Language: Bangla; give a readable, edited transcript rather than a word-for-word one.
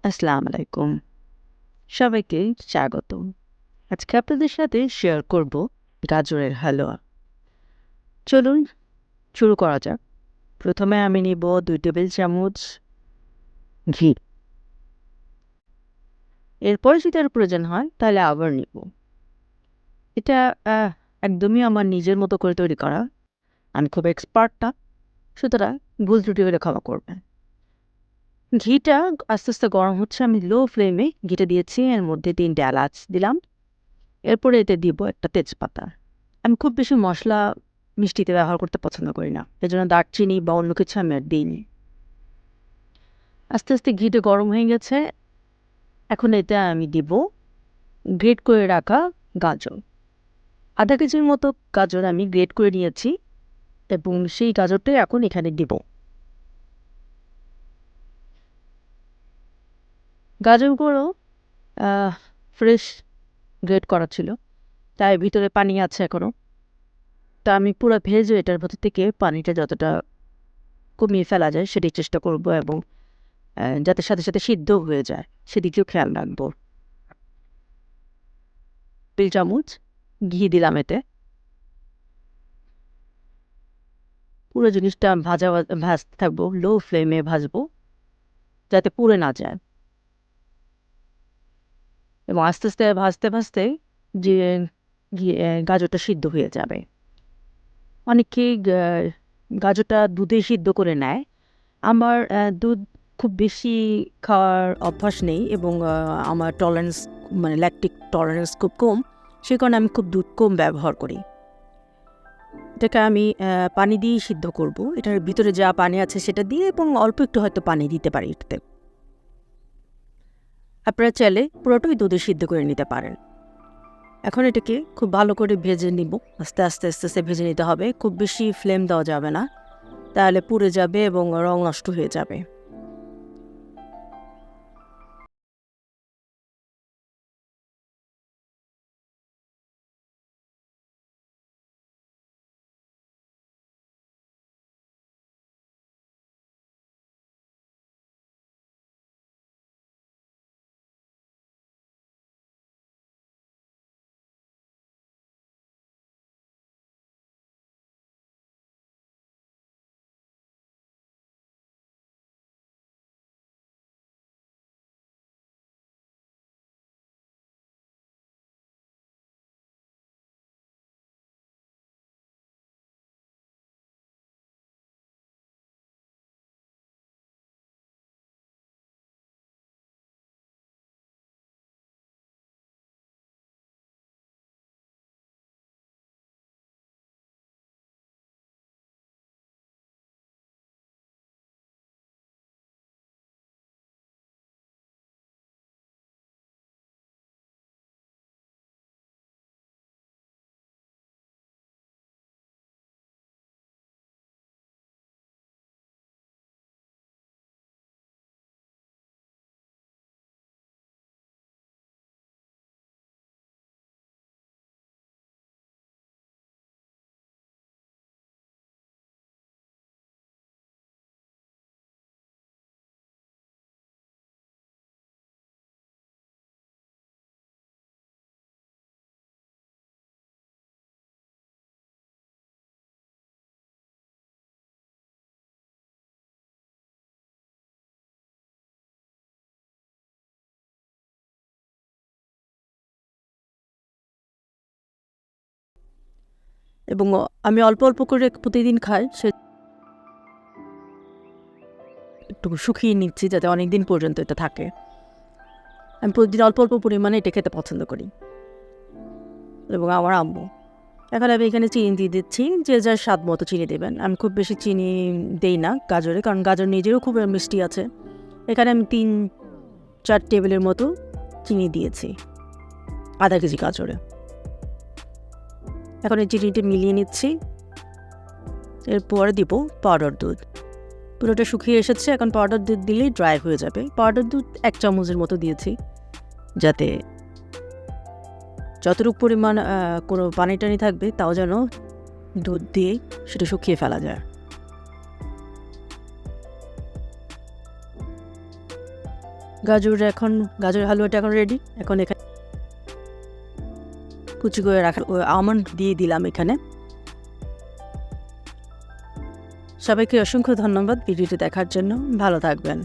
আসসালামু আলাইকুম। সবাইকে স্বাগতম। আজকে আপনাদের সাথে শেয়ার করব গাজরের হালুয়া। চলুন শুরু করা যাক। প্রথমে আমি নিব ২ টেবিল চামচ ঘি। এরপরে যদি আরও প্রয়োজন হয় তাহলে আবার নিব। এটা একদমই আমার নিজের মতো করে তৈরি করা। আমি খুব এক্সপার্ট না, সুতরাং ভুল ত্রুটি হলে ক্ষমা করবেন। ঘিটা আস্তে আস্তে গরম হচ্ছে। আমি লো ফ্লেমে ঘিটা দিয়েছি। এর মধ্যে ৩টে এলাচ দিলাম। এরপরে এতে দিব একটা তেজপাতা। আমি খুব বেশি মশলা মিষ্টিতে ব্যবহার করতে পছন্দ করি না, এজন্য দারচিনি বা অন্য কিছু আমি আর দিইনি। আস্তে আস্তে ঘিটা গরম হয়ে গেছে। এখন এতে আমি দিব গ্রেট করে রাখা গাজর। আধা কেজির মতো গাজর আমি গ্রেট করে নিয়েছি এবং সেই গাজরটাই এখন এখানে দিব। গাজরগুলো ফ্রেশ গ্রেট করা ছিল, তাই ভিতরে পানি আছে এখনও। তা আমি পুরো ভেজে এটার ভেতর থেকে পানিটা যতটা কমিয়ে ফেলা যায় সেটাই চেষ্টা করব এবং যাতে সাথে সাথে সিদ্ধ হয়ে যায় সেদিকেও খেয়াল রাখবো। ২ চামচ ঘি দিলাম এতে। পুরো জিনিসটা ভাজতে থাকবো, লো ফ্লেমে ভাজবো যাতে পুড়ে না যায়। এবং আস্তে আস্তে ভাজতে ভাজতে যে গাজরটা সিদ্ধ হয়ে যাবে। অনেকেই গাজরটা দুধে সিদ্ধ করে নেয়। আমার দুধ খুব বেশি খাওয়ার অভ্যাস নেই এবং আমার টলারেন্স মানে ল্যাকটিক টলারেন্স খুব কম, সে কারণে আমি খুব দুধ কম ব্যবহার করি। এটাকে আমি পানি দিয়েই সিদ্ধ করব। এটার ভিতরে যা পানি আছে সেটা দিয়ে এবং অল্প একটু হয়তো পানি দিতে পারি এটাতে। আপনারা চাইলে পুরোটাই দুধে সিদ্ধ করে নিতে পারেন। এখন এটাকে খুব ভালো করে ভেজে নিব। আস্তে আস্তে আস্তে আস্তে ভেজে নিতে হবে। খুব বেশি ফ্লেম দেওয়া যাবে না, তাহলে পুড়ে যাবে এবং রং নষ্ট হয়ে যাবে। এবং আমি অল্প অল্প করে প্রতিদিন খাই, সে একটু শুকিয়ে নিচ্ছি যাতে অনেক দিন পর্যন্ত এটা থাকে। আমি প্রতিদিন অল্প অল্প পরিমাণে এটা খেতে পছন্দ করি এবং আমার আম্মু। এখন আমি এখানে চিনি দিয়ে দিচ্ছি, যে যার স্বাদ মতো চিনি দেবেন। আমি খুব বেশি চিনি দেই না গাজরে, কারণ গাজর নিজেরও খুব মিষ্টি আছে। এখানে আমি ৩-৪ টেবিলের মতো চিনি দিয়েছি আধা কেজি গাজরে। এখন এই চিনিটা মিলিয়ে নিচ্ছি। এরপরে দিব পাউডার দুধ। পুরোটা শুকিয়ে এসেছে, এখন পাউডার দুধ দিলেই ড্রাই হয়ে যাবে। পাউডার দুধ ১ চামচের মতো দিয়েছি, যাতে যতটুকু পরিমাণ কোনো পানি টানি থাকবে তাও যেন দুধ দিয়ে সেটা শুকিয়ে ফেলা যায়। গাজর হালুয়াটা এখন রেডি। এখন এখানে কুচি করে রাখা আমন্ড দিয়ে দিলাম এখানে। সবাইকে অসংখ্য ধন্যবাদ ভিডিওটি দেখার জন্য। ভালো থাকবেন।